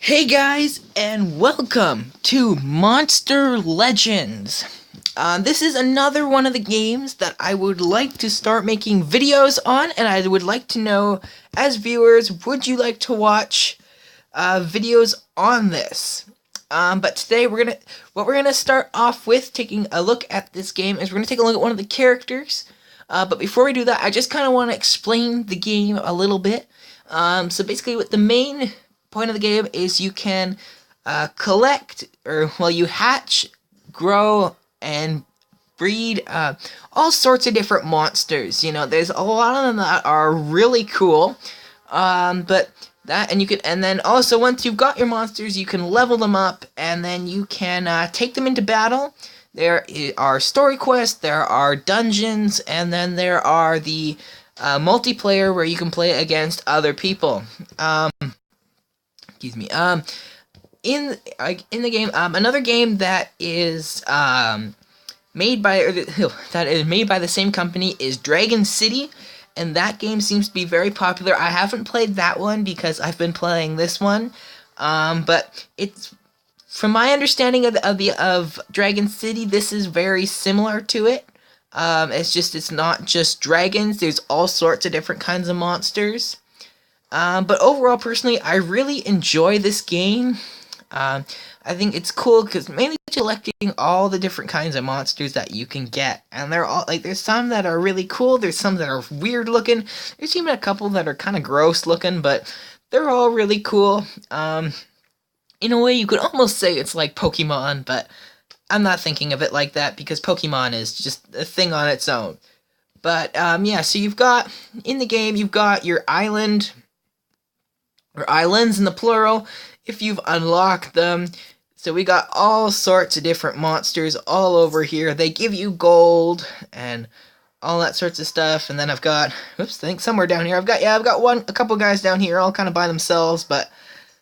Hey guys, and welcome to Monster Legends. This is another one of the games that I would like to start making videos on, and I would like to know, as viewers, would you like to watch videos on this? But today what we're gonna start off with, taking a look at this game, is we're gonna take a look at one of the characters. But before we do that, I just kind of want to explain the game a little bit. So basically, what the main point of the game is, you can you hatch, grow, and breed all sorts of different monsters. You know, there's a lot of them that are really cool. And then also, once you've got your monsters, you can level them up, and then you can take them into battle. There are story quests, there are dungeons, and then there are the multiplayer where you can play against other people. Excuse me. In the game, another game that is made by the same company is Dragon City, and that game seems to be very popular. I haven't played that one because I've been playing this one, but it's, from my understanding of Dragon City, this is very similar to it. It's not just dragons. There's all sorts of different kinds of monsters. But overall, personally, I really enjoy this game. I think it's cool because mainly collecting all the different kinds of monsters that you can get, and they're all there's some that are really cool. There's some that are weird looking. There's even a couple that are kind of gross looking, but they're all really cool. In a way, you could almost say it's like Pokemon, but I'm not thinking of it like that because Pokemon is just a thing on its own. But yeah, so in the game, you've got your island, or islands in the plural, if you've unlocked them. So we got all sorts of different monsters all over here. They give you gold and all that sorts of stuff. And then I've got, I think somewhere down here, I've got a couple guys down here all kind of by themselves, but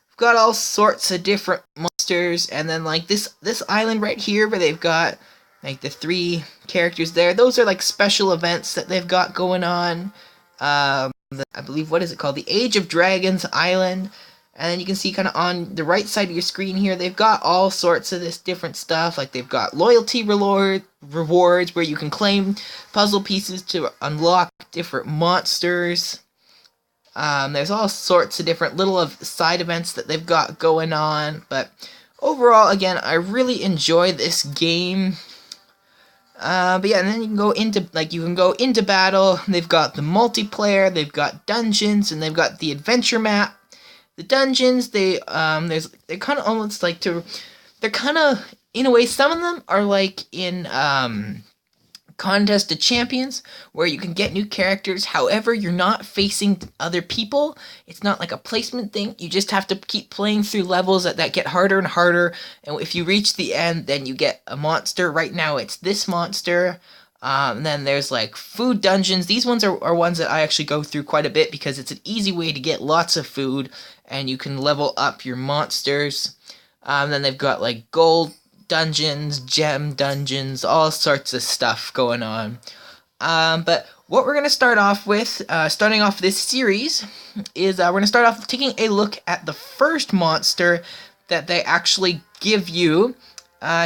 I've got all sorts of different monsters. And then like this island right here where they've got like the 3 characters there, those are like special events that they've got going on. I believe, what is it called? The Age of Dragons Island. And then you can see kind of on the right side of your screen here, they've got all sorts of this different stuff. Like they've got loyalty rewards where you can claim puzzle pieces to unlock different monsters. There's all sorts of different little side events that they've got going on. But overall, again, I really enjoy this game. But yeah, and then you can go into battle. They've got the multiplayer, they've got dungeons, and they've got the adventure map. The dungeons, they're kind of almost like they're kind of, in a way, some of them are like in Contest of Champions, where you can get new characters. However, you're not facing other people. It's not like a placement thing. You just have to keep playing through levels that get harder and harder. And if you reach the end, then you get a monster. Right now, it's this monster. And then there's like food dungeons. These ones are ones that I actually go through quite a bit because it's an easy way to get lots of food, and you can level up your monsters. Then they've got like gold dungeons, gem dungeons, all sorts of stuff going on. But what we're going to start off with, starting off this series, is we're going to start off taking a look at the first monster that they actually give you.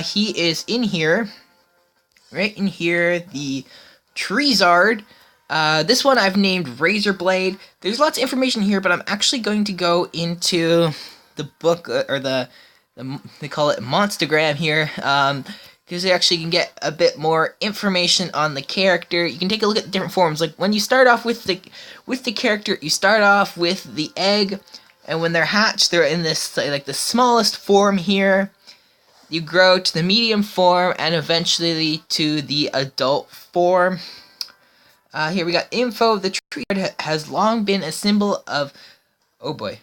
He is in here, right in here, the Treezard. This one I've named Razor Blade. There's lots of information here, but I'm actually going to go into the book, or they call it Monstergram here, because you actually can get a bit more information on the character. You can take a look at the different forms. Like when you start off with the character, you start off with the egg, and when they're hatched, they're in this like the smallest form here. You grow to the medium form, and eventually to the adult form. Here we got info. The Treezard has long been a symbol of... Oh boy.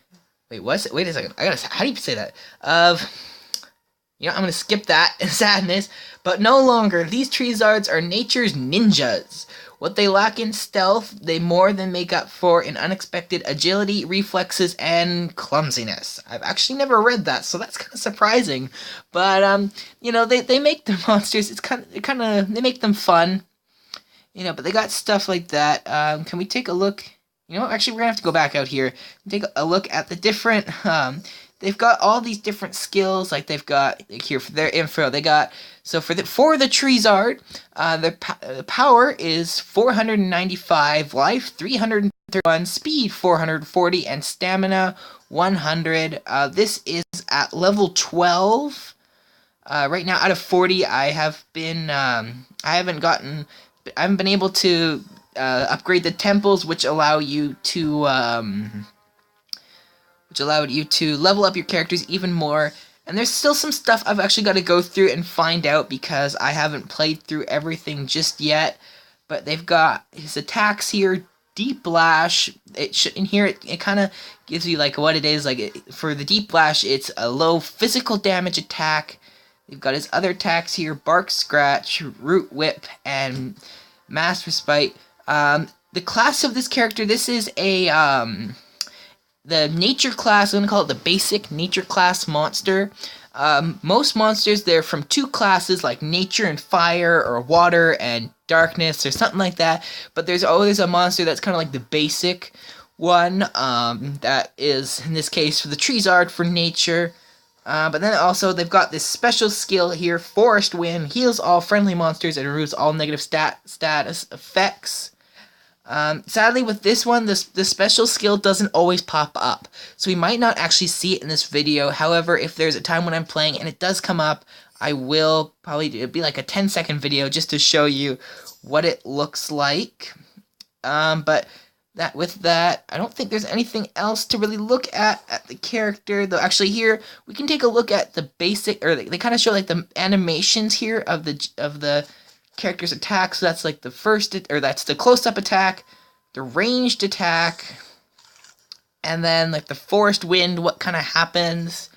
Wait, what's it? Wait a second. How do you say that? I'm gonna skip that in sadness. But no longer. These Treezards are nature's ninjas. What they lack in stealth, they more than make up for in unexpected agility, reflexes, and clumsiness. I've actually never read that, so that's kind of surprising. But they make the monsters. They make them fun. But they got stuff like that. Can we take a look? Actually, we're gonna have to go back out here and take a look at the different they've got all these different skills. Like they've got like here for their info, they got so for the Treezard, the power is 495, life 331, speed 440, and stamina 100. This is at level 12. Right now, out of 40, I haven't been able to upgrade the temples, which allow you to level up your characters even more. And there's still some stuff I've actually got to go through and find out because I haven't played through everything just yet. But they've got his attacks here. Deep Lash, in here it kind of gives you like what it is. Like for the Deep Lash, it's a low physical damage attack. They've got his other attacks here: Bark Scratch, Root Whip, and Mass Respite. The class of this character, this is a the nature class. I'm gonna call it the basic nature class monster. Most monsters, they're from two classes, like nature and fire, or water and darkness, or something like that. But there's always a monster that's kind of like the basic one. That is, in this case, for the Treezard for nature. But then also they've got this special skill here: Forest Wind, heals all friendly monsters and removes all negative status effects. Sadly, with this one, the special skill doesn't always pop up, so we might not actually see it in this video. However, if there's a time when I'm playing and it does come up, I will probably do, it'd be like a 10-second video just to show you what it looks like. But with that, I don't think there's anything else to really look at the character. Though actually here we can take a look at the basic, or they kind of show like the animations here of the character's attack. So that's like the first, or that's the close-up attack, the ranged attack, and then like the Forest Wind, what kind of happens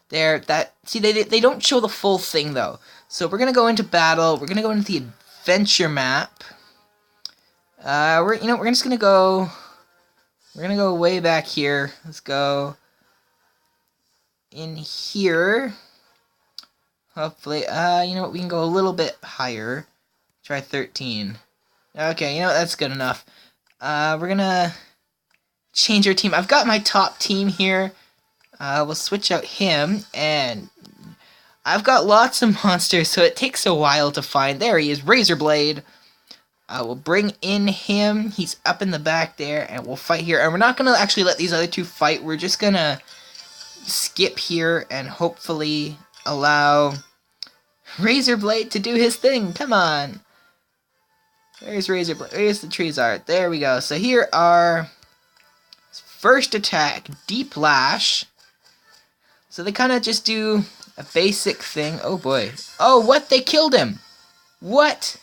there. They don't show the full thing though. So we're gonna go into battle. We're gonna go into the adventure map. We're just gonna go. We're gonna go way back here. Let's go in here. Hopefully, you know what? We can go a little bit higher. Try 13. Okay, you know what? That's good enough. We're gonna change our team. I've got my top team here. We'll switch out him, and I've got lots of monsters, so it takes a while to find. There he is, Razorblade. We'll bring in him. He's up in the back there, and we'll fight here. And we're not gonna actually let these other two fight. We're just gonna skip here and hopefully allow Razorblade to do his thing. Come on. There's Razorblade. There's the Treezard. There we go. So here are first attack, Deep Lash. So they kind of just do a basic thing. Oh boy. Oh, what? They killed him. What?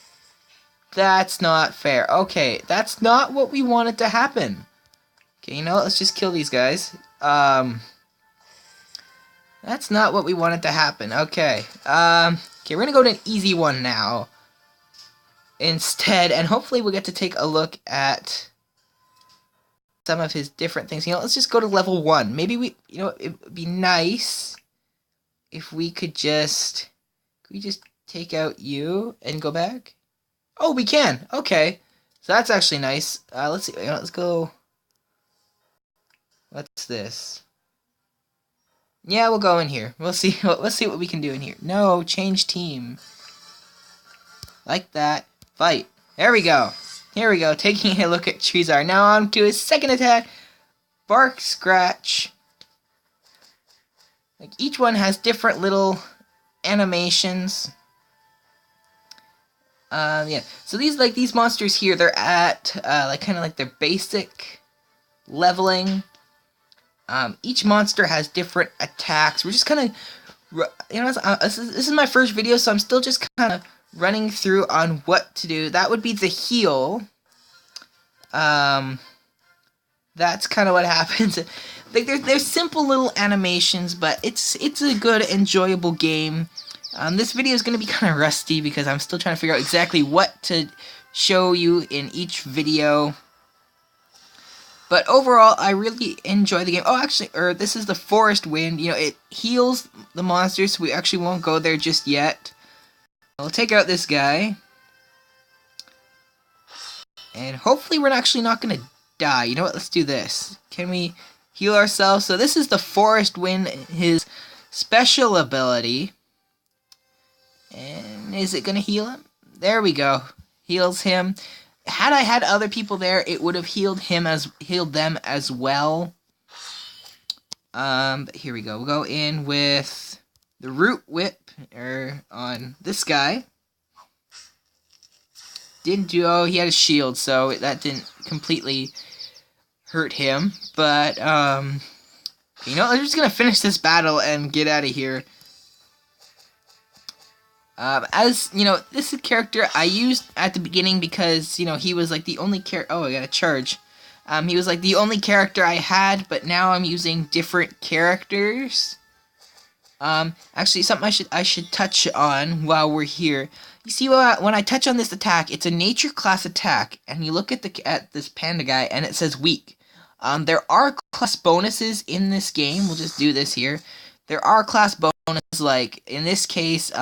That's not fair. Okay, that's not what we wanted to happen. Okay, you know what? Let's just kill these guys. That's not what we wanted to happen. Okay. Okay, we're gonna go to an easy one now instead, and hopefully we'll get to take a look at some of his different things. You know, let's just go to level 1. Maybe it would be nice if we could just take out you and go back? Oh, we can. Okay. So that's actually nice. Let's see. Let's go. What's this? Yeah, we'll go in here. We'll see. Let's see what we can do in here. No, change team. Like that. Fight. There we go. Here we go. Taking a look at Treezard. Now on to his second attack. Bark Scratch. Like each one has different little animations. Yeah. So these monsters here, they're at like kind of like their basic leveling. Each monster has different attacks. We're just kind of, this is my first video, so I'm still just kind of running through on what to do. That would be the heal. That's kind of what happens. Like they're simple little animations, but it's a good, enjoyable game. This video is going to be kind of rusty because I'm still trying to figure out exactly what to show you in each video. But overall, I really enjoy the game. Oh, actually, this is the Forest Wind. You know, it heals the monsters, so we actually won't go there just yet. We'll take out this guy. And hopefully we're actually not going to die. You know what? Let's do this. Can we heal ourselves. So this is the Forest Wind, his special ability. And is it going to heal him? There we go. Heals him. Had I had other people there, it would have healed them as well. But here we go. We'll go in with the Root Whip on this guy. Didn't do. Oh, he had a shield, so that didn't completely hurt him. But you know, I'm just gonna finish this battle and get out of here. As you know, this is a character I used at the beginning because, you know, he was like the only character. Oh, I got a charge. He was like the only character I had, but now I'm using different characters. Actually, something I should touch on while we're here. You see, when I touch on this attack, it's a nature class attack, and you look at this panda guy, and it says weak. There are class bonuses in this game. We'll just do this here. There are class bonuses, like in this case,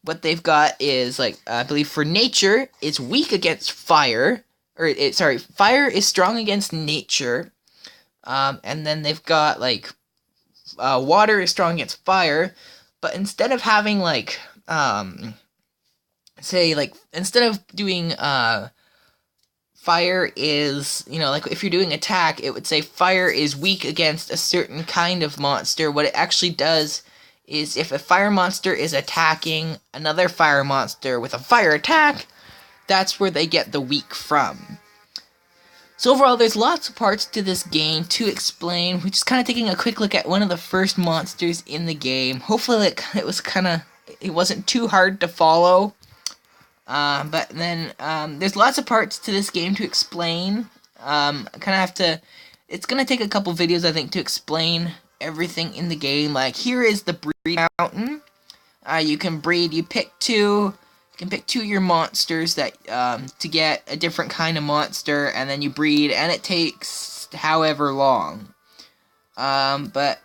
what they've got is, like, I believe for nature, it's weak against fire. Fire is strong against nature. And then they've got, like, water is strong against fire. But instead of having, like, instead of doing, fire is, you know, like, if you're doing attack, it would say fire is weak against a certain kind of monster. What it actually does is, if a fire monster is attacking another fire monster with a fire attack, that's where they get the weak from. So overall, there's lots of parts to this game to explain. We're just kind of taking a quick look at one of the first monsters in the game. Hopefully it wasn't too hard to follow. But then there's lots of parts to this game to explain. It's gonna take a couple videos, I think, to explain everything in the game. Like, here is the breed mountain. You can breed. You can pick two of your monsters that to get a different kind of monster, and then you breed, and it takes however long. But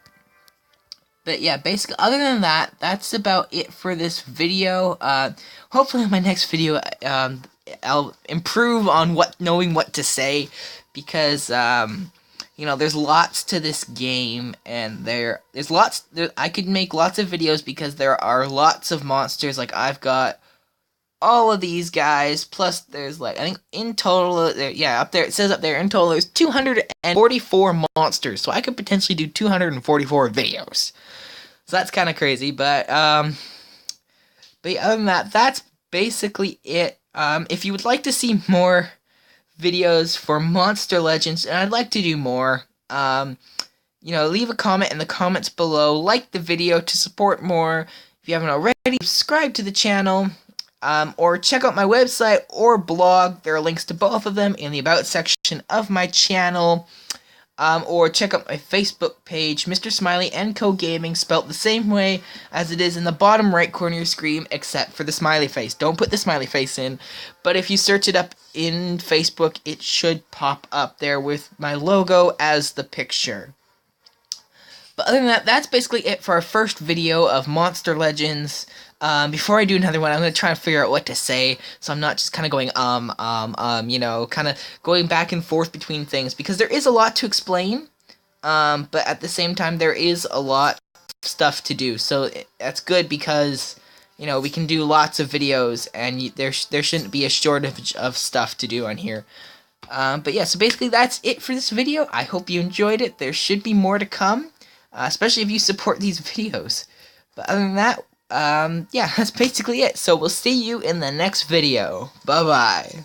yeah, basically, other than that, that's about it for this video. Hopefully in my next video, I'll improve on knowing what to say, because, you know, there's lots to this game, and I could make lots of videos because there are lots of monsters. Like, I've got all of these guys, plus there's, like, I think in total, up there, it says up there, in total there's 244 monsters, so I could potentially do 244 videos. So that's kind of crazy, but other than that, that's basically it. If you would like to see more videos for Monster Legends, and I'd like to do more, you know, leave a comment in the comments below, like the video to support more. If you haven't already, subscribe to the channel, or check out my website or blog. There are links to both of them in the About section of my channel. Or check out my Facebook page, Mr. Smiley & Co. Gaming, spelt the same way as it is in the bottom right corner of your screen, except for the smiley face. Don't put the smiley face in, but if you search it up in Facebook, it should pop up there with my logo as the picture. But other than that, that's basically it for our first video of Monster Legends. Before I do another one, I'm going to try and figure out what to say, so I'm not just kind of going, you know, kind of going back and forth between things, because there is a lot to explain, but at the same time, there is a lot of stuff to do, so that's good, because, you know, we can do lots of videos, and there shouldn't be a shortage of stuff to do on here. But yeah, so basically that's it for this video. I hope you enjoyed it. There should be more to come, especially if you support these videos. But other than that, yeah, that's basically it. So we'll see you in the next video. Bye-bye.